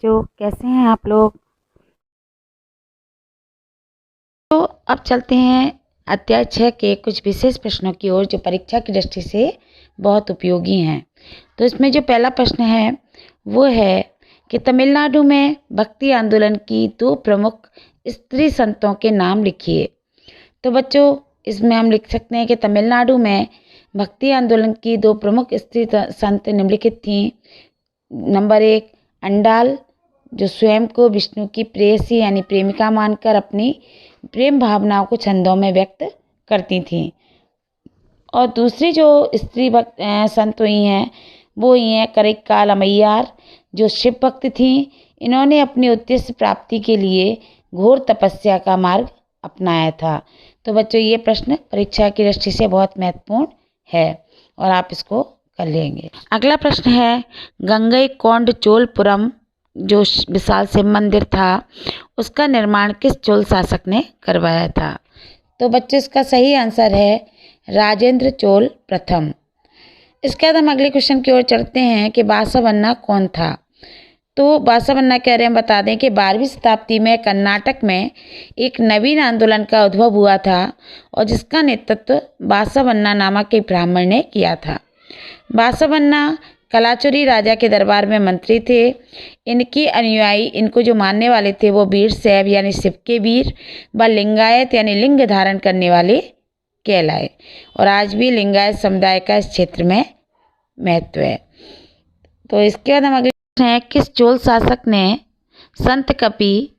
बच्चों, कैसे हैं आप लोग। तो अब चलते हैं अध्याय 6 के कुछ विशेष प्रश्नों की ओर जो परीक्षा की दृष्टि से बहुत उपयोगी हैं। तो इसमें जो पहला प्रश्न है वो है कि तमिलनाडु में भक्ति आंदोलन की 2 प्रमुख स्त्री संतों के नाम लिखिए। तो बच्चों, इसमें हम लिख सकते हैं कि तमिलनाडु में भक्ति आंदोलन की 2 प्रमुख स्त्री संत निम्नलिखित थीं। नंबर 1 अंडाल, जो स्वयं को विष्णु की प्रेयसी यानी प्रेमिका मानकर अपनी प्रेम भावनाओं को छंदों में व्यक्त करती थीं। और दूसरी जो स्त्री संत हुई हैं वो हुई हैं करिक्काल अम्मैयार, जो शिव भक्त थीं। इन्होंने अपनी उद्देश्य प्राप्ति के लिए घोर तपस्या का मार्ग अपनाया था। तो बच्चों, ये प्रश्न परीक्षा की दृष्टि से बहुत महत्वपूर्ण है और आप इसको कर लेंगे। अगला प्रश्न है गंगईकोंड चोलपुरम, जो विशाल शिव मंदिर था, उसका निर्माण किस चोल शासक ने करवाया था। तो बच्चों, इसका सही आंसर है राजेंद्र चोल प्रथम। इसके बाद हम अगले क्वेश्चन की ओर चलते हैं कि बासावन्ना कौन था। तो बासावन्ना के बारे में बता दें कि 12वीं शताब्दी में कर्नाटक में एक नवीन आंदोलन का उद्भव हुआ था और जिसका नेतृत्व बासावन्ना नामक एक ब्राह्मण ने किया था। बासावन्ना कलाचुरी राजा के दरबार में मंत्री थे। इनके अनुयायी, इनको जो मानने वाले थे, वो वीर शैव यानी शिव के वीर व लिंगायत यानी लिंग धारण करने वाले कहलाए। और आज भी लिंगायत समुदाय का इस क्षेत्र में महत्व है। तो इसके बाद हम अगले प्रश्न है किस चोल शासक ने संत कपि,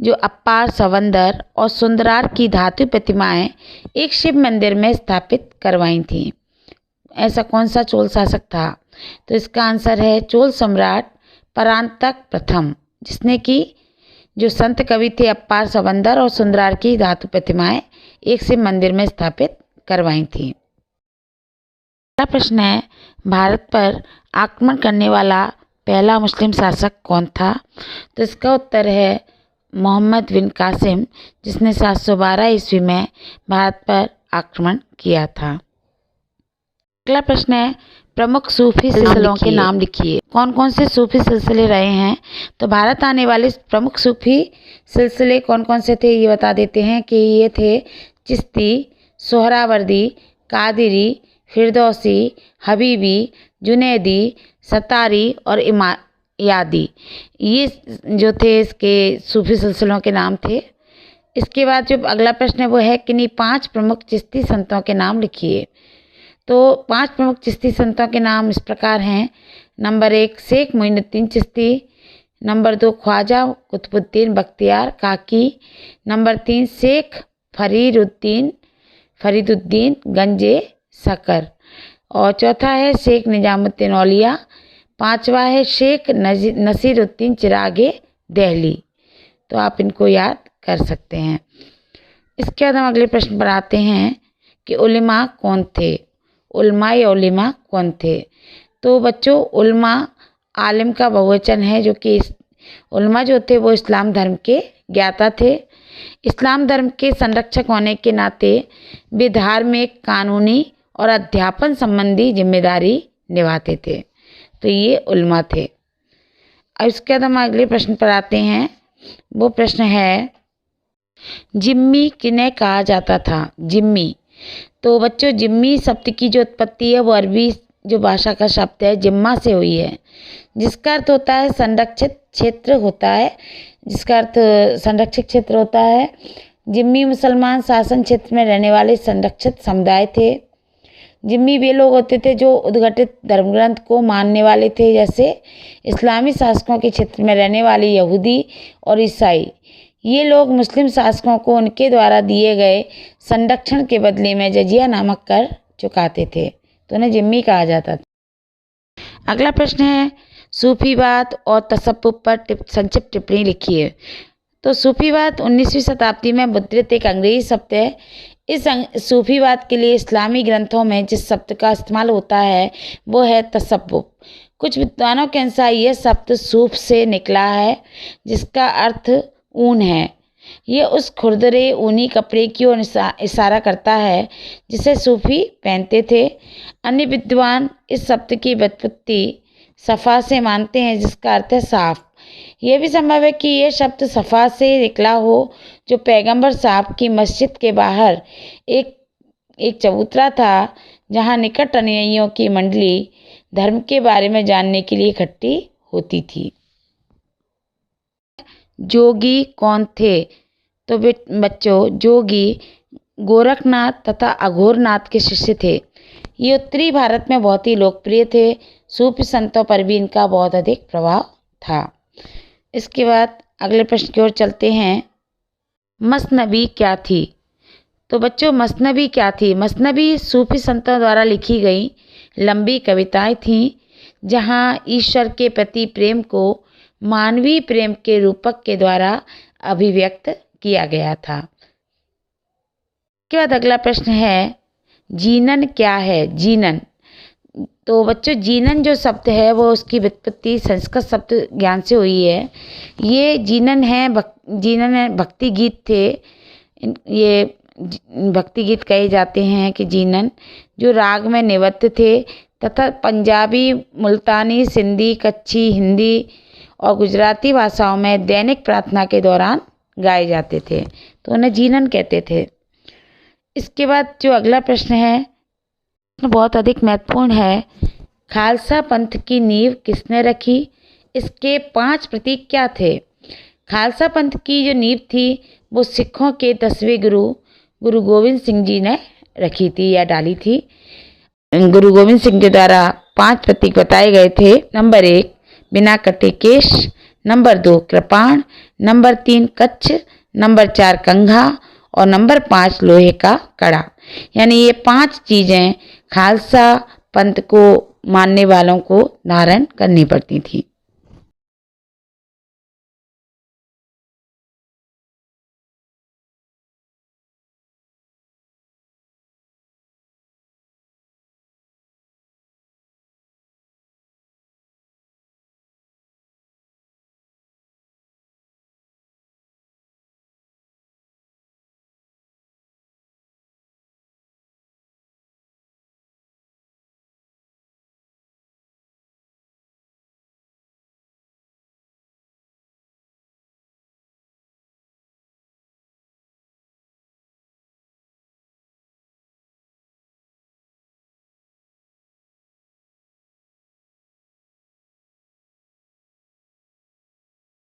जो अप्पार सवंदर और सुंदरार की धातु प्रतिमाएं एक शिव मंदिर में स्थापित करवाई थीं। ऐसा कौन सा चोल शासक था। तो इसका आंसर है चोल सम्राट परांतक प्रथम, जिसने की जो संत कवि थे अप्पार सवंदर और सुंदरार की धातु प्रतिमाएं एक शिव मंदिर में स्थापित करवाई थी। अगला प्रश्न है भारत पर आक्रमण करने वाला पहला मुस्लिम शासक कौन था। तो इसका उत्तर है मोहम्मद बिन कासिम, जिसने 712 ईस्वी में भारत पर आक्रमण किया था। अगला प्रश्न है प्रमुख सूफी सिलसिलों के नाम लिखिए। कौन कौन से सूफी सिलसिले रहे हैं। तो भारत आने वाले प्रमुख सूफी सिलसिले कौन कौन से थे ये बता देते हैं कि ये थे चिश्ती, सोहरावर्दी, कादिरी, फिरदौसी, हबीबी, जुनैदी, सतारी और इमायादी। ये जो थे इसके सूफी सिलसिलों के नाम थे। इसके बाद जो अगला प्रश्न है वो है किन्हीं 5 प्रमुख चिश्ती संतों के नाम लिखिए। तो 5 प्रमुख चिश्ती संतों के नाम इस प्रकार हैं। नंबर 1 शेख मोइनुद्दीन चिश्ती, नंबर 2 ख्वाजा कुतुबुद्दीन बख्तियार काकी, नंबर 3 शेख फरीदुद्दीन गंजे सकर, और चौथा है शेख निजामुद्दीन औलिया, 5वां है शेख नसीरुद्दीन चिरागे दहली। तो आप इनको याद कर सकते हैं। इसके बाद हम अगले प्रश्न पर आते हैं कि उलेमा कौन थे। उलमा या उलेमा कौन थे। तो बच्चों, उलमा आलिम का बहुवचन है, जो कि उलमा जो थे वो इस्लाम धर्म के ज्ञाता थे। इस्लाम धर्म के संरक्षक होने के नाते वे धार्मिक, कानूनी और अध्यापन संबंधी जिम्मेदारी निभाते थे। तो ये उलमा थे। अब इसके बाद हम अगले प्रश्न पर आते हैं। वो प्रश्न है जिम्मी किन्हें कहा जाता था। जिम्मी, तो बच्चों जिम्मी शब्द की जो उत्पत्ति है वो अरबी जो भाषा का शब्द है जिम्मा से हुई है, जिसका अर्थ होता है संरक्षित क्षेत्र होता है। जिसका अर्थ संरक्षित क्षेत्र होता है। जिम्मी मुसलमान शासन क्षेत्र में रहने वाले संरक्षित समुदाय थे। जिम्मी वे लोग होते थे जो उद्घटित धर्मग्रंथ को मानने वाले थे, जैसे इस्लामी शासकों के क्षेत्र में रहने वाले यहूदी और ईसाई। ये लोग मुस्लिम शासकों को उनके द्वारा दिए गए संरक्षण के बदले में जजिया नामक कर चुकाते थे, तो उन्हें जिम्मी कहा जाता था। अगला प्रश्न है सूफीवाद और तसव्वुफ पर संक्षिप्त टिप्पणी लिखिए। तो सूफीवाद 19वीं शताब्दी में मुद्रित एक अंग्रेजी शब्द है। इस सूफीवाद के लिए इस्लामी ग्रंथों में जिस शब्द का इस्तेमाल होता है वो है तसव्वुफ। कुछ विद्वानों के अनुसार यह शब्द सूफ से निकला है, जिसका अर्थ ऊन है। ये उस खुरदरे ऊनी कपड़े की ओर इशारा करता है जिसे सूफी पहनते थे। अन्य विद्वान इस शब्द की व्युत्पत्ति सफ़ा से मानते हैं, जिसका अर्थ है साफ। ये भी संभव है कि ये शब्द सफ़ा से निकला हो, जो पैगंबर साहब की मस्जिद के बाहर एक चबूतरा था, जहाँ निकट अनुयायियों की मंडली धर्म के बारे में जानने के लिए इकट्ठी होती थी। जोगी कौन थे? तो बच्चों, जोगी गोरखनाथ तथा अघोरनाथ के शिष्य थे। ये उत्तरी भारत में बहुत ही लोकप्रिय थे। सूफी संतों पर भी इनका बहुत अधिक प्रभाव था। इसके बाद अगले प्रश्न की ओर चलते हैं। मसनबी क्या थी? तो बच्चों, मसनबी क्या थी? मसनबी सूफी संतों द्वारा लिखी गई लंबी कविताएं थीं, जहां ईश्वर के प्रति प्रेम को मानवीय प्रेम के रूपक के द्वारा अभिव्यक्त किया गया था। इसके बाद अगला प्रश्न है, जीनन क्या है? जीनन, तो बच्चों जीनन जो शब्द है वो उसकी व्युत्पत्ति संस्कृत शब्द ज्ञान से हुई है। ये जीनन है भक्ति गीत थे। ये भक्ति गीत कहे जाते हैं कि जीनन जो राग में निबद्ध थे तथा पंजाबी, मुल्तानी, सिंधी, कच्छी, हिंदी और गुजराती भाषाओं में दैनिक प्रार्थना के दौरान गाए जाते थे, तो उन्हें जीनन कहते थे। इसके बाद जो अगला प्रश्न है बहुत अधिक महत्वपूर्ण है। खालसा पंथ की नींव किसने रखी? इसके 5 प्रतीक क्या थे? खालसा पंथ की जो नींव थी वो सिखों के 10वें गुरु गोविंद सिंह जी ने रखी थी या डाली थी। गुरु गोविंद सिंह के द्वारा 5 प्रतीक बताए गए थे। नंबर 1 बिना कटे केश, नंबर 2 कृपाण, नंबर 3 कच्छ, नंबर 4 कंघा और नंबर 5 लोहे का कड़ा। यानी ये 5 चीज़ें खालसा पंथ को मानने वालों को धारण करनी पड़ती थी।